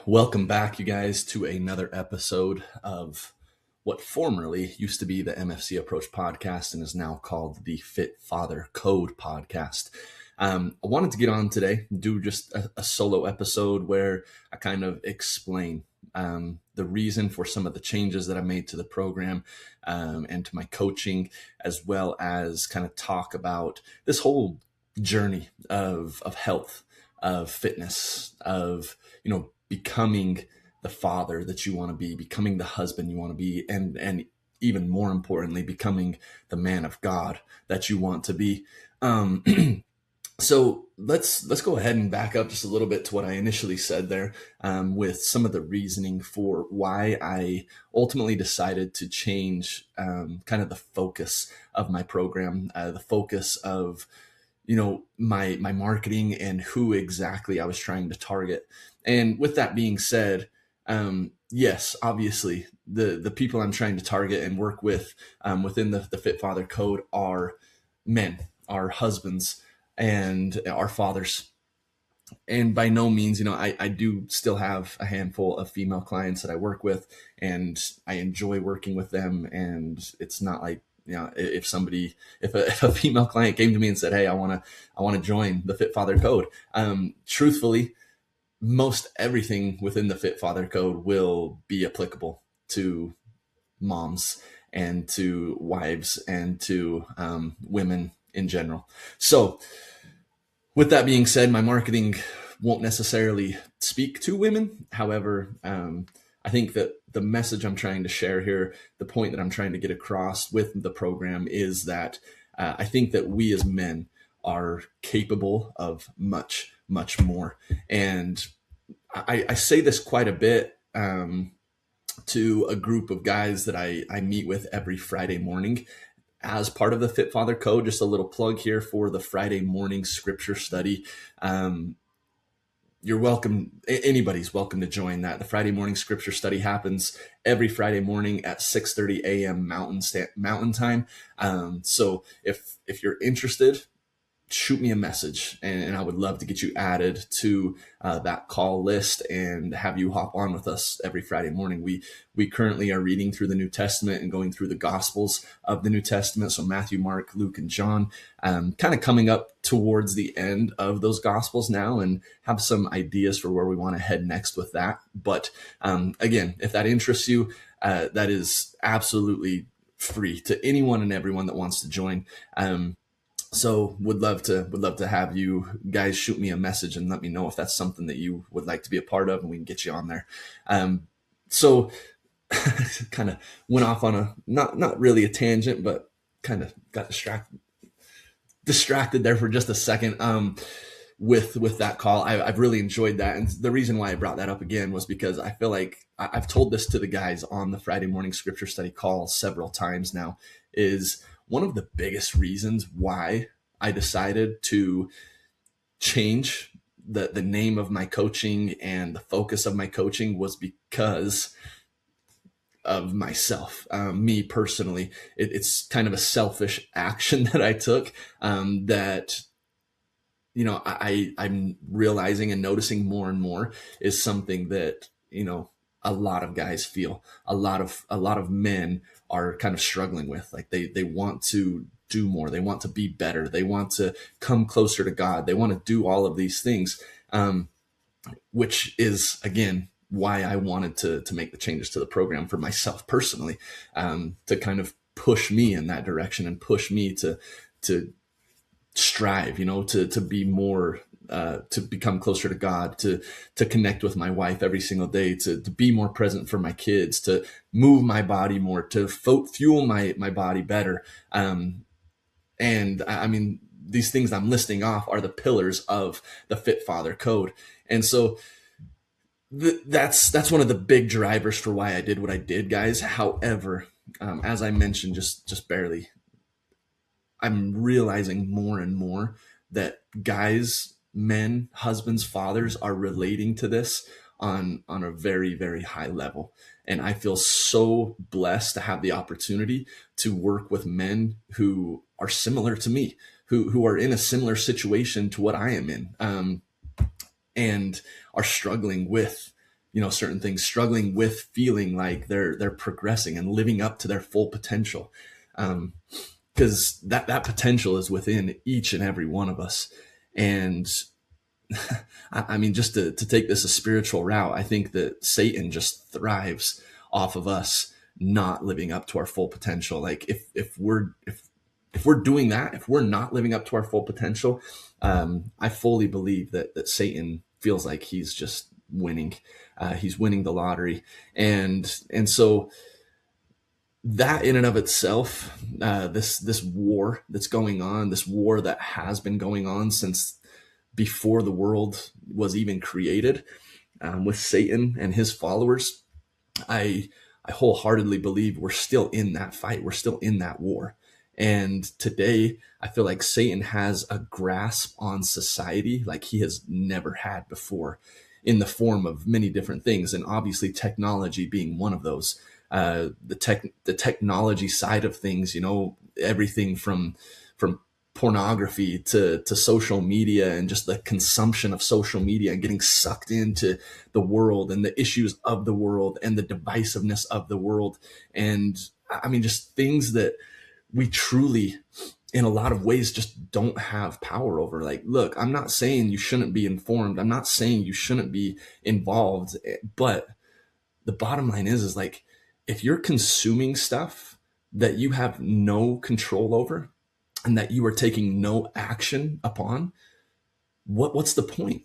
Welcome back, you guys, to another episode of what formerly used to be the MFC Approach podcast and is now called the Fit Father Code podcast. I wanted to get on today, do just a solo episode where I kind of explain the reason for some of the changes that I made to the program and to my coaching, as well as kind of talk about this whole journey of health, of fitness, of, becoming the father that you want to be, becoming the husband you want to be, and even more importantly, becoming the man of God that you want to be. So let's go ahead and back up just a little bit to what I initially said there, with some of the reasoning for why I ultimately decided to change kind of the focus of my program, the focus of my marketing and who exactly I was trying to target. And with that being said, yes, obviously the people I'm trying to target and work with within the Fit Father Code are men, our husbands, and our fathers. And by no means, I do still have a handful of female clients that I work with, and I enjoy working with them. And it's not like, if a female client came to me and said, "Hey, I want to join the Fit Father Code," truthfully, most everything within the Fit Father Code will be applicable to moms and to wives and to women in general. So with that being said, my marketing won't necessarily speak to women. However, I think that the message I'm trying to share here, the point that I'm trying to get across with the program is that I think that we as men are capable of much, much more. And I say this quite a bit to a group of guys that I meet with every Friday morning as part of the Fit Father Code. Just a little plug here for the Friday morning scripture study. You're welcome. Anybody's welcome to join that. The Friday morning scripture study happens every Friday morning at 6:30 a.m. Mountain time. So if you're interested, shoot me a message, and I would love to get you added to that call list and have you hop on with us every Friday morning. We currently are reading through the New Testament and going through the Gospels of the New Testament. So Matthew, Mark, Luke, and John, kind of coming up towards the end of those Gospels now, and have some ideas for where we want to head next with that. But again, if that interests you, that is absolutely free to anyone and everyone that wants to join. So would love to have you guys shoot me a message and let me know if that's something that you would like to be a part of, and we can get you on there. So kind of went off on a not really a tangent, but kind of got distracted there for just a second. With that call, I've really enjoyed that. And the reason why I brought that up again was because I feel like I've told this to the guys on the Friday morning scripture study call several times now, is one of the biggest reasons why I decided to change the name of my coaching and the focus of my coaching was because of myself, me personally. It's kind of a selfish action that I took, that I'm realizing and noticing more and more is something that a lot of guys feel, a lot of men are kind of struggling with. Like they want to do more, they want to be better, they want to come closer to God, they want to do all of these things, which is again why I wanted to make the changes to the program for myself personally, to kind of push me in that direction and push me to strive, to be more, to become closer to God, to connect with my wife every single day, to be more present for my kids, to move my body more, to fuel my body better. And I mean, these things I'm listing off are the pillars of the Fit Father Code. And so that's one of the big drivers for why I did what I did, guys. However, as I mentioned, just barely, I'm realizing more and more that guys, men, husbands, fathers are relating to this on a very, very high level. And I feel so blessed to have the opportunity to work with men who are similar to me, who are in a similar situation to what I am in, and are struggling with certain things, struggling with feeling like they're progressing and living up to their full potential. Because that potential is within each and every one of us. And I mean, just to take this a spiritual route, I think that Satan just thrives off of us not living up to our full potential. Like if we're doing that, if we're not living up to our full potential, I fully believe that Satan feels like he's just winning. He's winning the lottery, and so that in and of itself, this war that's going on, this war that has been going on since before the world was even created, with Satan and his followers, I I wholeheartedly believe we're still in that fight. We're still in that war. And today, I feel like Satan has a grasp on society like he has never had before, in the form of many different things, and obviously technology being one of those. The technology side of things, everything from pornography to social media, and just the consumption of social media and getting sucked into the world and the issues of the world and the divisiveness of the world. And I mean, just things that we truly, in a lot of ways, just don't have power over. Like, look, I'm not saying you shouldn't be informed. I'm not saying you shouldn't be involved. But the bottom line is like, if you're consuming stuff that you have no control over and that you are taking no action upon, what's the point?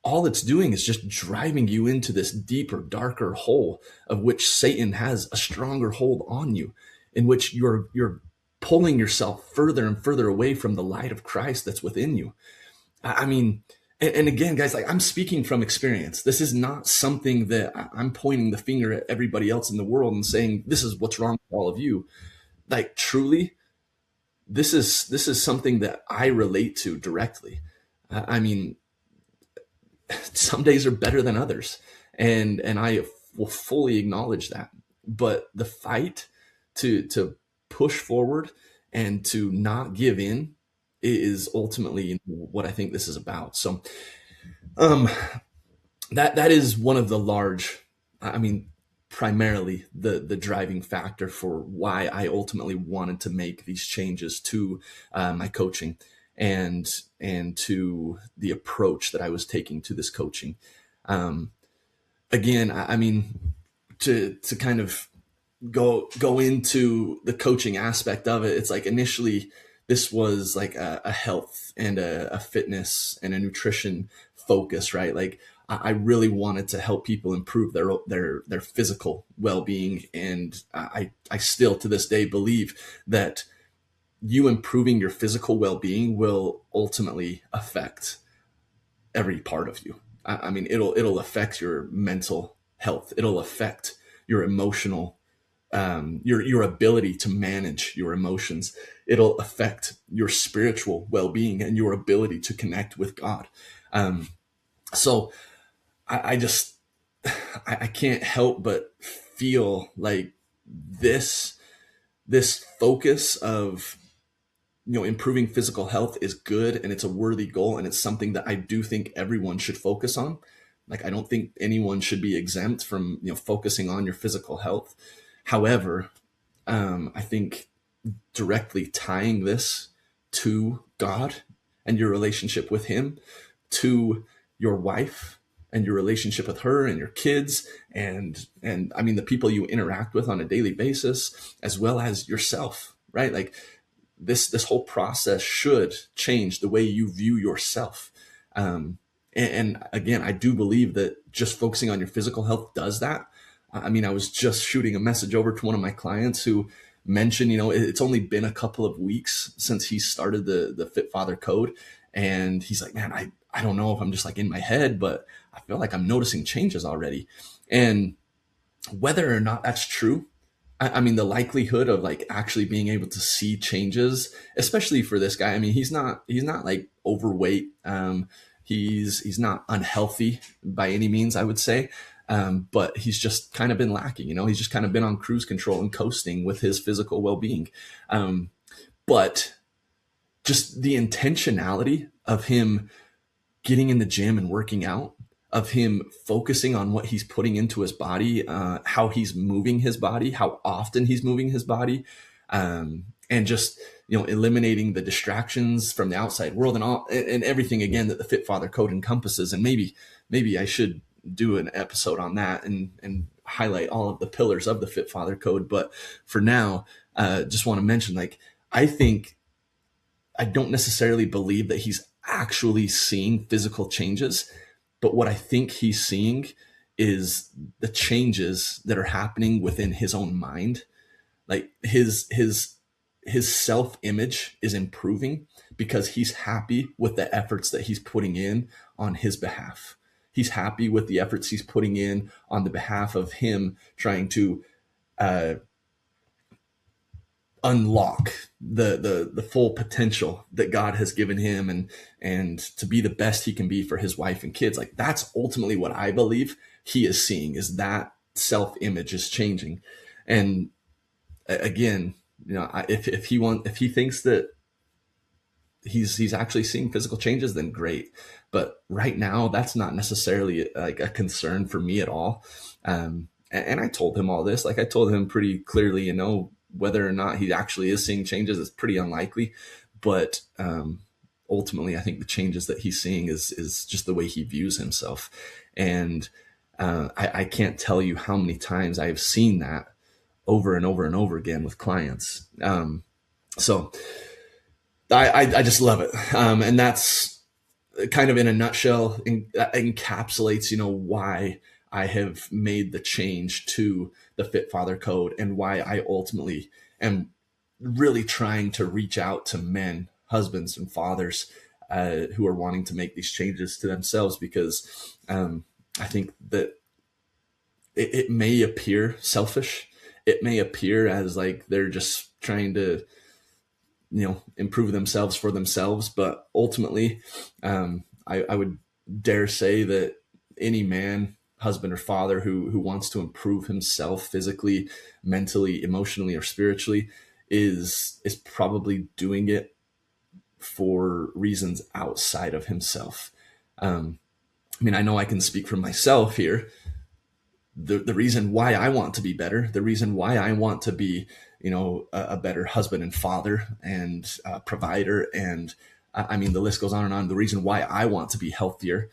All it's doing is just driving you into this deeper, darker hole of which Satan has a stronger hold on you, in which you're pulling yourself further and further away from the light of Christ that's within you. I mean, and again, guys, like, I'm speaking from experience. This is not something that I'm pointing the finger at everybody else in the world and saying, this is what's wrong with all of you. Like, truly, this is something that I relate to directly. I mean, some days are better than others, and I will fully acknowledge that. But the fight to push forward and to not give in is ultimately what I think this is about. So, um, that is one of the large, I mean, primarily the driving factor for why I ultimately wanted to make these changes to my coaching, and to the approach that I was taking to this coaching. Um, Again, I mean, to kind of go into the coaching aspect of it, it's like, initially this was like a health and a fitness and a nutrition focus, right? Like, I really wanted to help people improve their physical well-being. And I still to this day believe that you improving your physical well-being will ultimately affect every part of you. I mean, it'll affect your mental health. It'll affect your emotional, your ability to manage your emotions. It'll affect your spiritual well-being and your ability to connect with God. So I just I can't help but feel like this focus of, improving physical health is good, and it's a worthy goal, and it's something that I do think everyone should focus on. Like, I don't think anyone should be exempt from, focusing on your physical health. However, I think directly tying this to God and your relationship with Him, to your wife and your relationship with her and your kids, and I mean, the people you interact with on a daily basis, as well as yourself, right? Like, this whole process should change the way you view yourself. And again, I do believe that just focusing on your physical health does that. I mean, I was just shooting a message over to one of my clients who mentioned, it's only been a couple of weeks since he started the Fit Father Code. And he's like, man, I don't know if I'm just like in my head, but I feel like I'm noticing changes already. And whether or not that's true, I mean, the likelihood of like actually being able to see changes, especially for this guy. I mean, he's not like overweight. He's not unhealthy by any means, I would say. But he's just kind of been lacking, he's just kind of been on cruise control and coasting with his physical well-being. But just the intentionality of him getting in the gym and working out, of him focusing on what he's putting into his body, how he's moving his body, how often he's moving his body, and just eliminating the distractions from the outside world and all and everything again that the Fit Father Code encompasses. And maybe I should do an episode on that and highlight all of the pillars of the Fit Father Code. But for now, just want to mention, like, I don't necessarily believe that he's actually seeing physical changes, but what I think he's seeing is the changes that are happening within his own mind. Like his self-image is improving because he's happy with the efforts that he's putting in on his behalf. He's happy with the efforts he's putting in on the behalf of him trying to uh, unlock the full potential that God has given him, and to be the best he can be for his wife and kids. Like, that's ultimately what I believe he is seeing, is that self-image is changing. And again, if he thinks that he's actually seeing physical changes, then great. But right now, that's not necessarily like a concern for me at all. And I told him all this. Like, I told him pretty clearly, whether or not he actually is seeing changes is pretty unlikely. But ultimately, I think the changes that he's seeing is just the way he views himself. And I can't tell you how many times I have seen that over and over and over again with clients. So I just love it. And that's kind of in a nutshell encapsulates, why I have made the change to the Fit Father Code and why I ultimately am really trying to reach out to men, husbands and fathers who are wanting to make these changes to themselves, because I think that it may appear selfish. It may appear as like they're just trying to, improve themselves for themselves. But ultimately, I would dare say that any man, husband or father who wants to improve himself physically, mentally, emotionally, or spiritually is probably doing it for reasons outside of himself. I know I can speak for myself here. The reason why I want to be better, the reason why I want to be, a better husband and father and provider, and the list goes on and on. The reason why I want to be healthier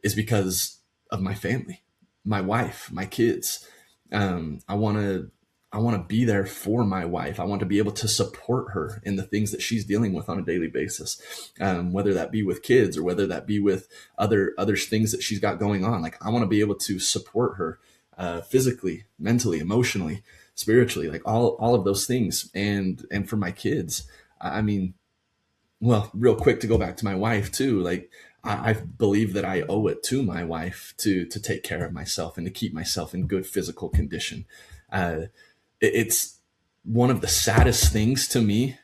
is because of my family, my wife, my kids. I want to be there for my wife. I want to be able to support her in the things that she's dealing with on a daily basis, whether that be with kids or whether that be with other things that she's got going on. Like, I want to be able to support her physically, mentally, emotionally, spiritually, like all of those things. And for my kids, well, real quick, to go back to my wife too, like, I believe that I owe it to my wife to take care of myself and to keep myself in good physical condition. It's one of the saddest things to me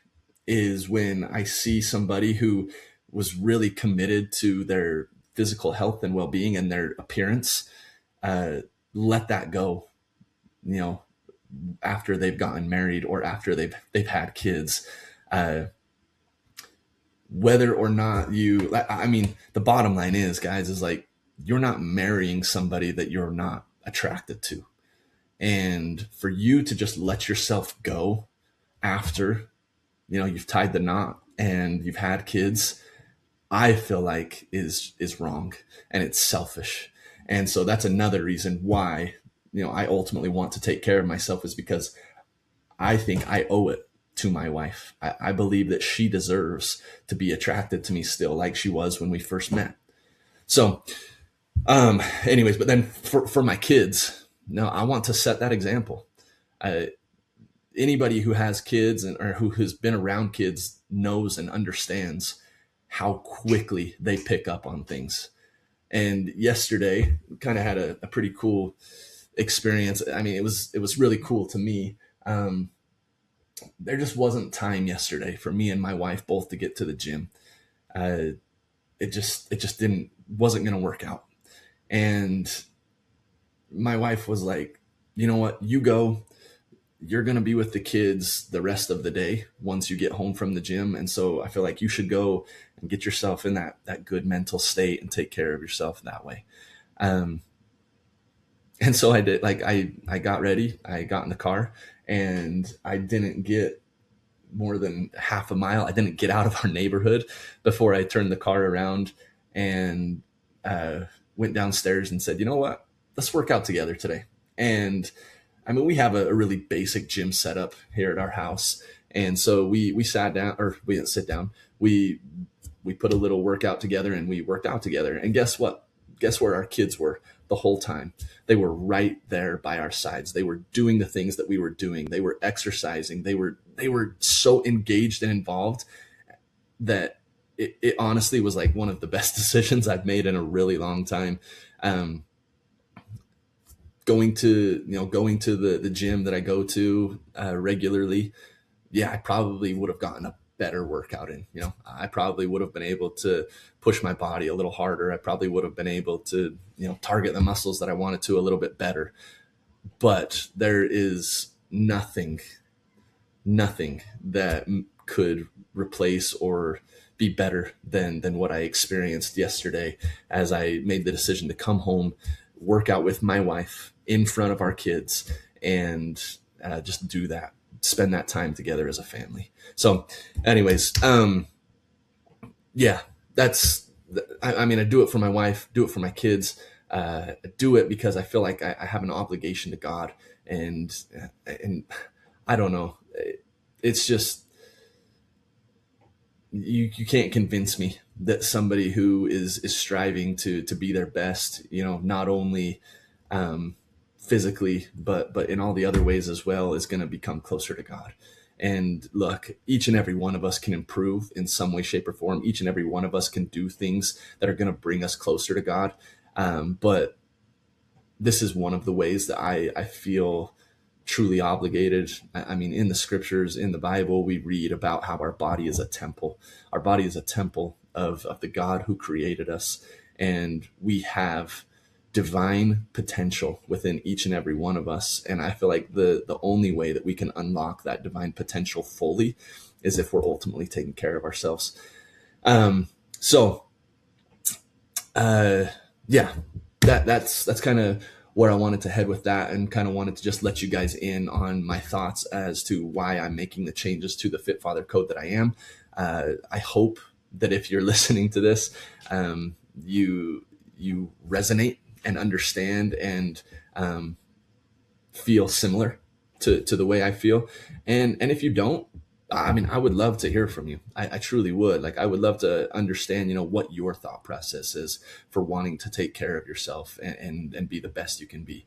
is when I see somebody who was really committed to their physical health and well-being and their appearance, let that go, after they've gotten married or after they've had kids. Whether or not the bottom line is, guys, is like, you're not marrying somebody that you're not attracted to. And for you to just let yourself go after, you've tied the knot and you've had kids, I feel like is wrong, and it's selfish. And so that's another reason why, I ultimately want to take care of myself, is because I think I owe it to my wife. I believe that she deserves to be attracted to me still like she was when we first met. So, anyways, but then for my kids, no, I want to set that example. Anybody who has kids or who has been around kids knows and understands how quickly they pick up on things. And yesterday, we kind of had a pretty cool experience. It was really cool to me. There just wasn't time yesterday for me and my wife both to get to the gym. It just wasn't going to work out. And my wife was like, you know what, you go, you're going to be with the kids the rest of the day once you get home from the gym. And so I feel like you should go and get yourself in that good mental state and take care of yourself that way. Um, and so I did, like, I got ready, I got in the car, and I didn't get more than half a mile. I didn't get out of our neighborhood before I turned the car around and went downstairs and said, you know what? Let's work out together today. And I mean, we have a really basic gym setup here at our house. And so we sat down, or we didn't sit down. We put a little workout together and we worked out together. And guess what? Guess where our kids were the whole time? They were right there by our sides. They were doing the things that we were doing. They were exercising. They were so engaged and involved that it honestly was like one of the best decisions I've made in a really long time. Um, going to the gym that I go to regularly, yeah, I probably would have gotten a better workout in. I probably would have been able to push my body a little harder. I probably would have been able to, target the muscles that I wanted to a little bit better. But there is nothing that could replace or be better than what I experienced yesterday as I made the decision to come home, work out with my wife in front of our kids, and just do that, spend that time together as a family. So anyways, yeah, I mean, I do it for my wife, do it for my kids, do it because I feel like I have an obligation to God, and I don't know. It's just, you can't convince me that somebody who is striving to be their best, not only physically, but in all the other ways as well, is going to become closer to God. And look, each and every one of us can improve in some way, shape, or form. Each and every one of us can do things that are going to bring us closer to God. But this is one of the ways that I feel truly obligated. I mean, in the scriptures, in the Bible, we read about how our body is a temple. Our body is a temple of the God who created us. And we have divine potential within each and every one of us. And I feel like the only way that we can unlock that divine potential fully is if we're ultimately taking care of ourselves. So yeah, that's kind of where I wanted to head with that, and kind of wanted to just let you guys in on my thoughts as to why I'm making the changes to the Fit Father Code that I am. I hope that if you're listening to this, you resonate and understand and feel similar to the way I feel. And if you don't, I mean, I would love to hear from you. I truly would. Like, I would love to understand, what your thought process is for wanting to take care of yourself and be the best you can be.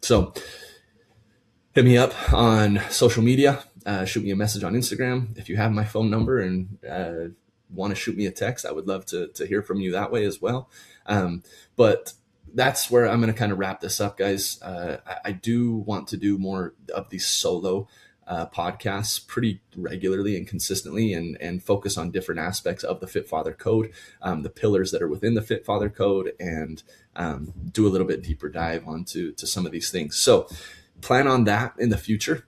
So hit me up on social media. Shoot me a message on Instagram. If you have my phone number and want to shoot me a text, I would love to hear from you that way as well. But that's where I'm going to kind of wrap this up, guys. I do want to do more of these solo podcasts pretty regularly and consistently, and focus on different aspects of the Fit Father Code, the pillars that are within the Fit Father Code, and do a little bit deeper dive onto some of these things. So plan on that in the future.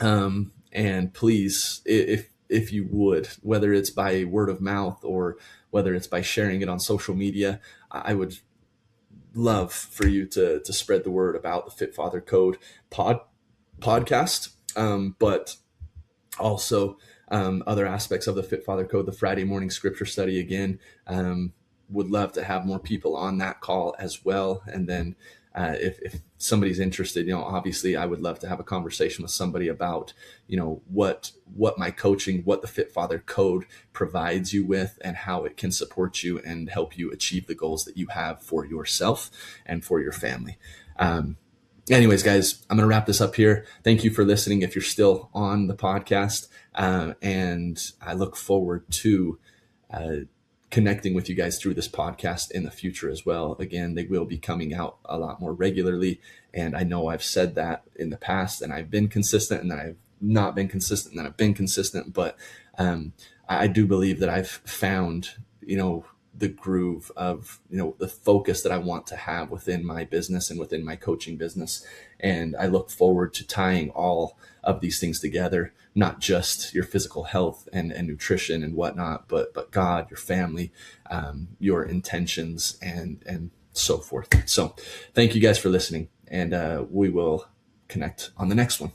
And please, if you would, whether it's by word of mouth or whether it's by sharing it on social media, I would love for you to spread the word about the Fit Father Code podcast. But also other aspects of the Fit Father Code, the Friday morning scripture study again. Would love to have more people on that call as well. And then if somebody's interested, obviously I would love to have a conversation with somebody about, what my coaching, what the Fit Father Code provides you with, and how it can support you and help you achieve the goals that you have for yourself and for your family. Anyways, guys, I'm going to wrap this up here. Thank you for listening if you're still on the podcast. And I look forward to connecting with you guys through this podcast in the future as well. Again, they will be coming out a lot more regularly. And I know I've said that in the past, and I've been consistent, and then I've not been consistent, and then I've been consistent. But I do believe that I've found, the groove of, the focus that I want to have within my business and within my coaching business. And I look forward to tying all of these things together, not just your physical health and nutrition and whatnot, but God, your family, your intentions, and so forth. So thank you guys for listening, and we will connect on the next one.